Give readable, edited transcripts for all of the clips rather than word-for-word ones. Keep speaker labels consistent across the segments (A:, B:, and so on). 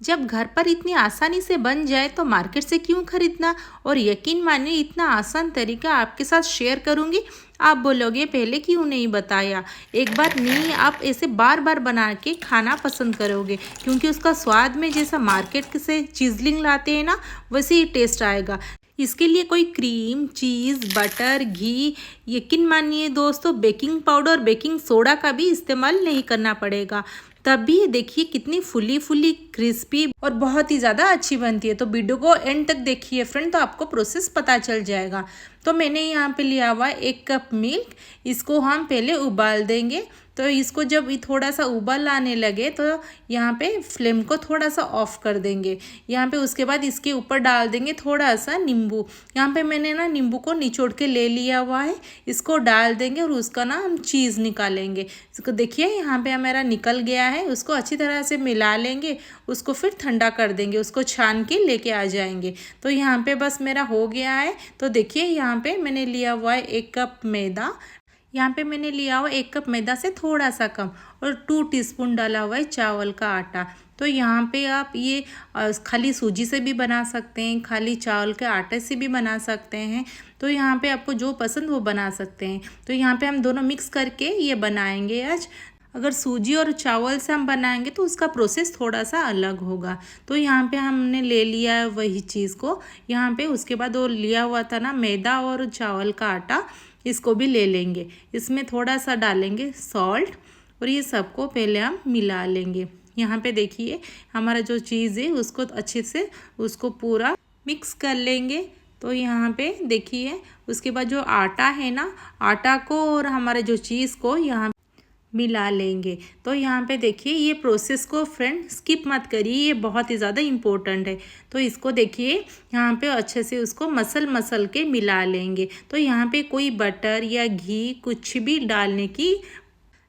A: जब घर पर इतनी आसानी से बन जाए तो मार्केट से क्यों खरीदना। और यकीन मानिए इतना आसान तरीका आपके साथ शेयर करूंगी, आप बोलोगे पहले क्यों नहीं बताया। एक बार नहीं, आप ऐसे बार बार बना के खाना पसंद करोगे, क्योंकि उसका स्वाद में जैसा मार्केट से चीज़लिंग लाते हैं ना, वैसे ही टेस्ट आएगा। इसके लिए कोई क्रीम, चीज़, बटर, घी, यकीन मानिए दोस्तों बेकिंग पाउडर, बेकिंग सोडा का भी इस्तेमाल नहीं करना पड़ेगा। तभी देखिए कितनी फुली फुली क्रिस्पी और बहुत ही ज़्यादा अच्छी बनती है। तो वीडियो को एंड तक देखिए फ्रेंड, तो आपको प्रोसेस पता चल जाएगा। तो मैंने यहाँ पे लिया हुआ 1 कप मिल्क, इसको हम पहले उबाल देंगे। तो इसको जब थोड़ा सा उबाल आने लगे तो यहाँ पे फ्लेम को थोड़ा सा ऑफ कर देंगे। यहाँ पे उसके बाद इसके ऊपर डाल देंगे थोड़ा सा नींबू। यहाँ पे मैंने ना नींबू को निचोड़ के ले लिया हुआ है, इसको डाल देंगे और उसका ना हम चीज़ निकालेंगे। इसको देखिए यहाँ पे मेरा निकल गया है, उसको अच्छी तरह से मिला लेंगे, उसको फिर ठंडा कर देंगे, उसको छान के लेके आ जाएंगे। तो यहाँ पे बस मेरा हो गया है। तो देखिए यहाँ पे मैंने लिया हुआ है 1 कप मैदा। यहाँ पे मैंने लिया हुआ 1 कप मैदा से थोड़ा सा कम, और 2 टीस्पून डाला हुआ है चावल का आटा। तो यहाँ पे आप ये खाली सूजी से भी बना सकते हैं, खाली चावल के आटे से भी बना सकते हैं। तो यहाँ पे आपको जो पसंद वो बना सकते हैं। तो यहाँ पे हम दोनों मिक्स करके ये बनाएंगे आज। अगर सूजी और चावल से हम बनाएंगे तो उसका प्रोसेस थोड़ा सा अलग होगा। तो यहाँ पे हमने ले लिया है वही चीज़ को, यहाँ पे उसके बाद वो लिया हुआ था ना मैदा और चावल का आटा, इसको भी ले लेंगे। इसमें थोड़ा सा डालेंगे सॉल्ट और ये सबको पहले हम मिला लेंगे। यहाँ पे देखिए हमारा जो चीज़ है उसको अच्छे से उसको पूरा मिक्स कर लेंगे। तो यहाँ पे देखिए उसके बाद जो आटा है ना, आटा को और हमारे जो चीज़ को यहाँ मिला लेंगे। तो यहाँ पे देखिए ये प्रोसेस को फ्रेंड स्किप मत करिए, ये बहुत ही ज़्यादा इम्पोर्टेंट है। तो इसको देखिए यहाँ पे अच्छे से उसको मसल के मिला लेंगे। तो यहाँ पे कोई बटर या घी कुछ भी डालने की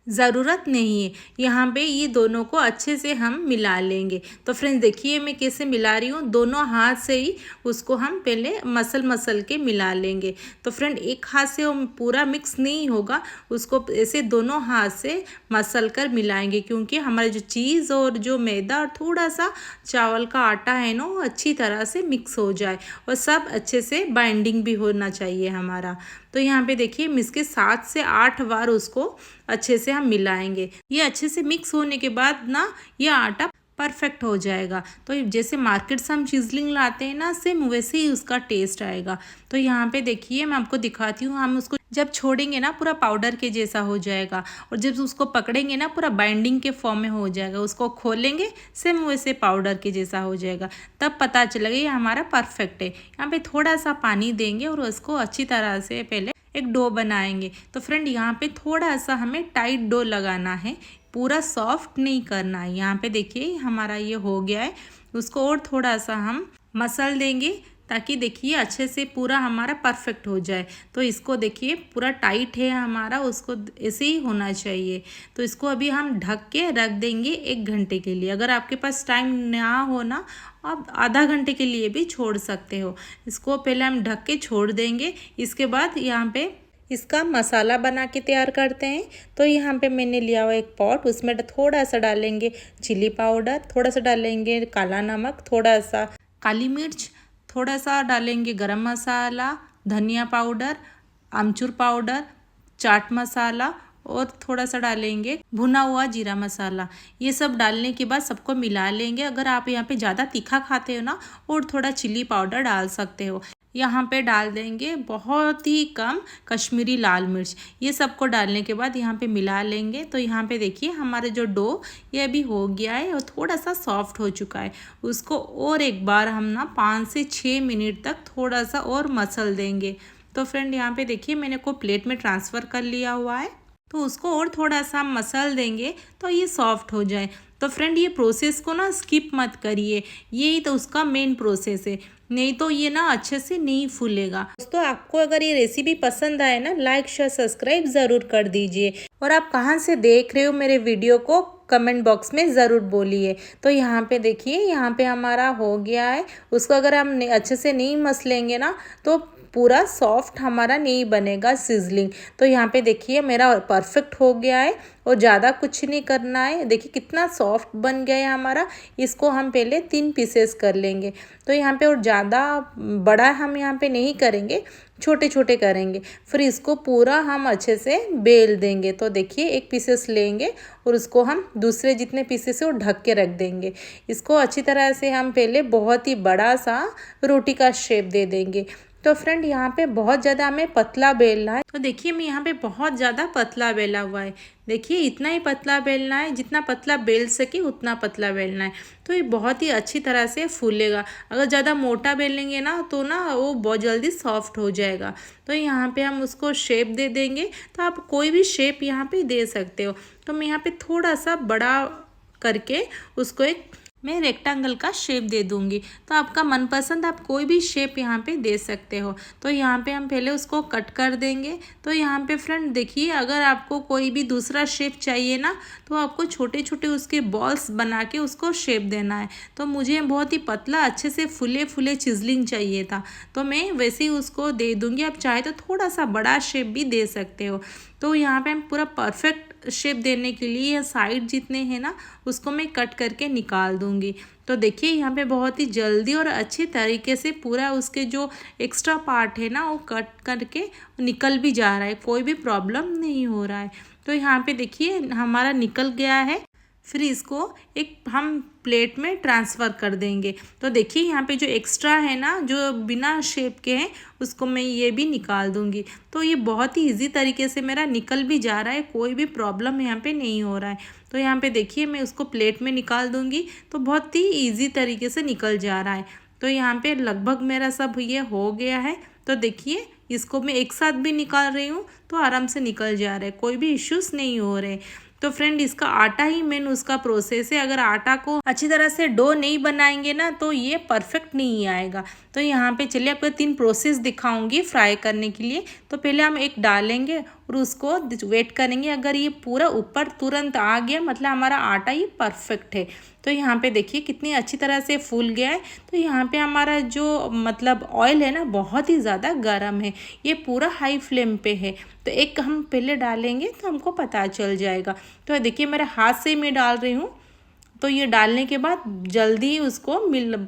A: ज़रूरत नहीं है। यहाँ पे ये दोनों को अच्छे से हम मिला लेंगे। तो फ्रेंड्स देखिए मैं कैसे मिला रही हूँ, दोनों हाथ से ही उसको हम पहले मसल के मिला लेंगे। तो फ्रेंड एक हाथ से वो पूरा मिक्स नहीं होगा, उसको ऐसे दोनों हाथ से मसल कर मिलाएंगे, क्योंकि हमारा जो चीज़ और जो मैदा और थोड़ा सा चावल का आटा है ना, वो अच्छी तरह से मिक्स हो जाए और सब अच्छे से बाइंडिंग भी होना चाहिए हमारा। तो यहाँ पे देखिए हम इसके 7 से 8 बार उसको अच्छे से हम मिलाएंगे। ये अच्छे से मिक्स होने के बाद ना ये आटा परफेक्ट हो जाएगा। तो जैसे मार्केट से हम चीज़लिंग लाते हैं ना, सेम वैसे ही उसका टेस्ट आएगा। तो यहाँ पे देखिए मैं आपको दिखाती हूँ, हम उसको जब छोड़ेंगे ना पूरा पाउडर के जैसा हो जाएगा, और जब उसको पकड़ेंगे ना पूरा बाइंडिंग के फॉर्म में हो जाएगा, उसको खोलेंगे सेम वैसे पाउडर के जैसा हो जाएगा, तब पता चलेगा ये हमारा परफेक्ट है। यहाँ पे थोड़ा सा पानी देंगे और उसको अच्छी तरह से पहले एक डो बनाएंगे। तो फ्रेंड यहाँ पे थोड़ा सा हमें टाइट डो लगाना है, पूरा सॉफ्ट नहीं करना है। यहाँ पे देखिए हमारा ये हो गया है, उसको और थोड़ा सा हम मसल देंगे ताकि देखिए अच्छे से पूरा हमारा परफेक्ट हो जाए। तो इसको देखिए पूरा टाइट है हमारा, उसको ऐसे ही होना चाहिए। तो इसको अभी हम ढक के रख देंगे 1 घंटे के लिए। अगर आपके पास टाइम ना हो ना, आप आधा घंटे के लिए भी छोड़ सकते हो। इसको पहले हम ढक के छोड़ देंगे। इसके बाद यहाँ पे इसका मसाला बना के तैयार करते हैं। तो यहाँ पे मैंने लिया हुआ एक पॉट, उसमें थोड़ा सा डालेंगे चिली पाउडर, थोड़ा सा डालेंगे काला नमक, थोड़ा सा काली मिर्च, थोड़ा सा डालेंगे गरम मसाला, धनिया पाउडर, आमचूर पाउडर, चाट मसाला और थोड़ा सा डालेंगे भुना हुआ जीरा मसाला। ये सब डालने के बाद सबको मिला लेंगे। अगर आप यहाँ पे ज़्यादा तीखा खाते हो ना, और थोड़ा चिली पाउडर डाल सकते हो। यहाँ पे डाल देंगे बहुत ही कम कश्मीरी लाल मिर्च। ये सबको डालने के बाद यहाँ पे मिला लेंगे। तो यहाँ पे देखिए हमारे जो डो ये अभी हो गया है और थोड़ा सा सॉफ्ट हो चुका है। उसको और एक बार हम ना 5 से 6 मिनट तक थोड़ा सा और मसल देंगे। तो फ्रेंड यहाँ पे देखिए मैंने को प्लेट में ट्रांसफ़र कर लिया हुआ है। तो उसको और थोड़ा सा मसल देंगे तो ये सॉफ्ट हो जाए। तो फ्रेंड ये प्रोसेस को ना स्किप मत करिए, यही तो उसका मेन प्रोसेस है, नहीं तो ये ना अच्छे से नहीं फूलेगा। दोस्तों आपको अगर ये रेसिपी पसंद आए ना, लाइक शेयर सब्सक्राइब ज़रूर कर दीजिए। और आप कहाँ से देख रहे हो मेरे वीडियो को कमेंट बॉक्स में ज़रूर बोलिए। तो यहाँ पे देखिए यहाँ पे हमारा हो गया है। उसको अगर हम अच्छे से नहीं मसलेंगे ना, तो पूरा सॉफ्ट हमारा नहीं बनेगा सिजलिंग। तो यहाँ पे देखिए मेरा परफेक्ट हो गया है और ज़्यादा कुछ नहीं करना है। देखिए कितना सॉफ्ट बन गया है हमारा। इसको हम पहले 3 पीसेस कर लेंगे। तो यहाँ पे और ज़्यादा बड़ा हम यहाँ पे नहीं करेंगे, छोटे छोटे करेंगे। फिर इसको पूरा हम अच्छे से बेल देंगे। तो देखिए एक पीसेस लेंगे और उसको हम दूसरे जितने पीसेस है वो ढक के रख देंगे। इसको अच्छी तरह से हम पहले बहुत ही बड़ा सा रोटी का शेप दे देंगे। तो फ्रेंड यहाँ पे बहुत ज़्यादा हमें पतला बेलना है। तो देखिए मैं यहाँ पे बहुत ज़्यादा पतला बेला हुआ है। देखिए इतना ही पतला बेलना है, जितना पतला बेल सके उतना पतला बेलना है। तो ये बहुत ही अच्छी तरह से फूलेगा। अगर ज़्यादा मोटा बेलेंगे ना तो ना वो बहुत जल्दी सॉफ्ट हो जाएगा। तो यहाँ पे हम उसको शेप दे देंगे। तो आप कोई भी शेप यहाँ पे दे सकते हो। तो मैं यहाँ पे थोड़ा सा बड़ा करके उसको एक मैं रेक्टेंगल का शेप दे दूंगी। तो आपका मनपसंद आप कोई भी शेप यहाँ पे दे सकते हो। तो यहाँ पे हम पहले उसको कट कर देंगे। तो यहाँ पे फ्रेंड देखिए अगर आपको कोई भी दूसरा शेप चाहिए ना तो आपको छोटे छोटे उसके बॉल्स बना के उसको शेप देना है। तो मुझे बहुत ही पतला अच्छे से फुले फुले चिजलिंग चाहिए था, तो मैं वैसे ही उसको दे दूँगी। आप चाहे तो थोड़ा सा बड़ा शेप भी दे सकते हो। तो यहाँ पे हम पूरा परफेक्ट शेप देने के लिए साइड जितने हैं ना उसको मैं कट करके निकाल दूँगी। तो देखिए यहाँ पे बहुत ही जल्दी और अच्छे तरीके से पूरा उसके जो एक्स्ट्रा पार्ट है ना वो कट करके निकल भी जा रहा है, कोई भी प्रॉब्लम नहीं हो रहा है। तो यहाँ पे देखिए हमारा निकल गया है। फिर इसको एक हम प्लेट में ट्रांसफ़र कर देंगे। तो देखिए यहाँ पे जो एक्स्ट्रा है ना जो बिना शेप के हैं उसको मैं ये भी निकाल दूँगी। तो ये बहुत ही इजी तरीके से मेरा निकल भी जा रहा है, कोई भी प्रॉब्लम यहाँ पे नहीं हो रहा है। तो यहाँ पे देखिए मैं उसको प्लेट में निकाल दूँगी तो बहुत ही ईजी तरीके से निकल जा रहा है। तो यहाँ पे लगभग मेरा सब ये हो गया है। तो देखिए इसको मैं एक साथ भी निकाल रही हूँ तो आराम से निकल जा रहा है, कोई भी इश्यूज़ नहीं हो रहे। तो फ्रेंड इसका आटा ही मेन उसका प्रोसेस है। अगर आटा को अच्छी तरह से डो नहीं बनाएंगे ना तो ये परफेक्ट नहीं आएगा। तो यहाँ पे चलिए आपको 3 प्रोसेस दिखाऊंगी फ्राई करने के लिए। तो पहले हम एक डालेंगे और उसको वेट करेंगे। अगर ये पूरा ऊपर तुरंत आ गया मतलब हमारा आटा ये परफेक्ट है। तो यहाँ पे देखिए कितनी अच्छी तरह से फूल गया है। तो यहाँ पे हमारा जो मतलब ऑयल है ना बहुत ही ज़्यादा गर्म है, ये पूरा हाई फ्लेम पे है। तो एक हम पहले डालेंगे तो हमको पता चल जाएगा। तो देखिए मेरे हाथ से मैं डाल रही हूँ। तो ये डालने के बाद जल्दी उसको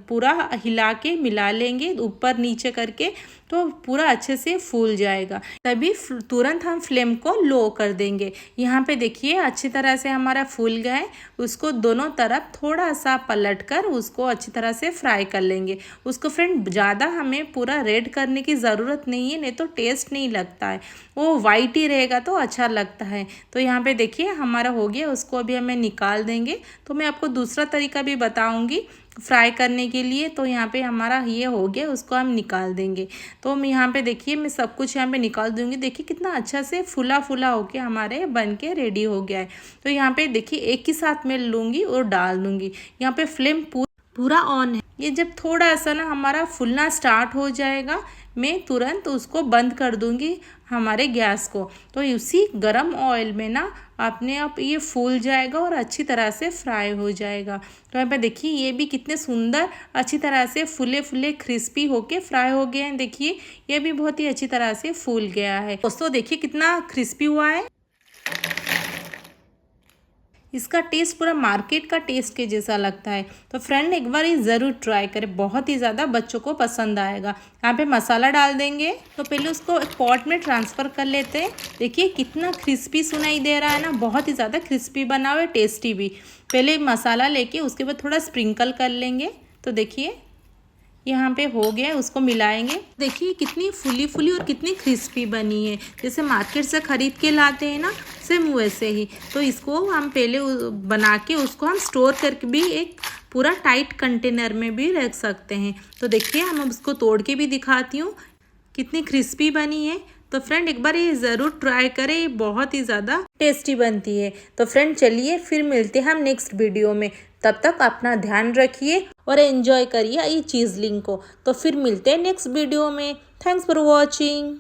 A: पूरा हिला के मिला लेंगे ऊपर नीचे करके, तो पूरा अच्छे से फूल जाएगा। तभी तुरंत हम फ्लेम को लो कर देंगे। यहाँ पे देखिए अच्छी तरह से हमारा फूल गया है। उसको दोनों तरफ थोड़ा सा पलट कर उसको अच्छी तरह से फ्राई कर लेंगे। उसको फ्रेंड ज़्यादा हमें पूरा रेड करने की ज़रूरत नहीं है, नहीं तो टेस्ट नहीं लगता है, वो वाइट ही रहेगा तो अच्छा लगता है। तो यहाँ पे देखिए हमारा हो गया, उसको अभी हमें निकाल देंगे। तो मैं आपको दूसरा तरीका भी बताऊँगी फ्राई करने के लिए। तो यहाँ पे हमारा ये हो गया, उसको हम निकाल देंगे। तो मैं यहाँ पे देखिए मैं सब कुछ यहाँ पे निकाल दूँगी। देखिए कितना अच्छा से फुला फुला होके हमारे बन के रेडी हो गया है। तो यहाँ पे देखिए एक ही साथ में लूँगी और डाल दूँगी। यहाँ पे फ्लेम पूरा ऑन है। ये जब थोड़ा सा ना हमारा फूलना स्टार्ट हो जाएगा मैं तुरंत उसको बंद कर दूँगी हमारे गैस को। तो उसी गरम ऑयल में ना अपने आप ये फूल जाएगा और अच्छी तरह से फ्राई हो जाएगा। तो यहाँ पे देखिए ये भी कितने सुंदर अच्छी तरह से फुले फुले क्रिस्पी होके फ्राई हो गए हैं। देखिए ये भी बहुत ही अच्छी तरह से फूल गया है। दोस्तों देखिए कितना क्रिस्पी हुआ है। इसका टेस्ट पूरा मार्केट का टेस्ट के जैसा लगता है। तो फ्रेंड एक बार ये ज़रूर ट्राई करें, बहुत ही ज़्यादा बच्चों को पसंद आएगा। यहाँ पे मसाला डाल देंगे। तो पहले उसको एक पॉट में ट्रांसफ़र कर लेते हैं। देखिए कितना क्रिस्पी सुनाई दे रहा है ना, बहुत ही ज़्यादा क्रिस्पी बना हुआ है, टेस्टी भी। पहले मसाला लेके उसके बाद थोड़ा स्प्रिंकल कर लेंगे। तो देखिए यहाँ पे हो गया, उसको मिलाएंगे। देखिए कितनी फुली फुली और कितनी क्रिस्पी बनी है, जैसे मार्केट से ख़रीद के लाते हैं ना सेम वैसे ही। तो इसको हम पहले बना के उसको हम स्टोर करके भी एक पूरा टाइट कंटेनर में भी रख सकते हैं। तो देखिए हम उसको तोड़ के भी दिखाती हूँ कितनी क्रिस्पी बनी है। तो फ्रेंड एक बार ये ज़रूर ट्राई करें, ये बहुत ही ज़्यादा टेस्टी बनती है। तो फ्रेंड चलिए फिर मिलते हैं हम नेक्स्ट वीडियो में। तब तक अपना ध्यान रखिए और एंजॉय करिए ये चीज़लिंग को। तो फिर मिलते हैं नेक्स्ट वीडियो में। Thanks for watching.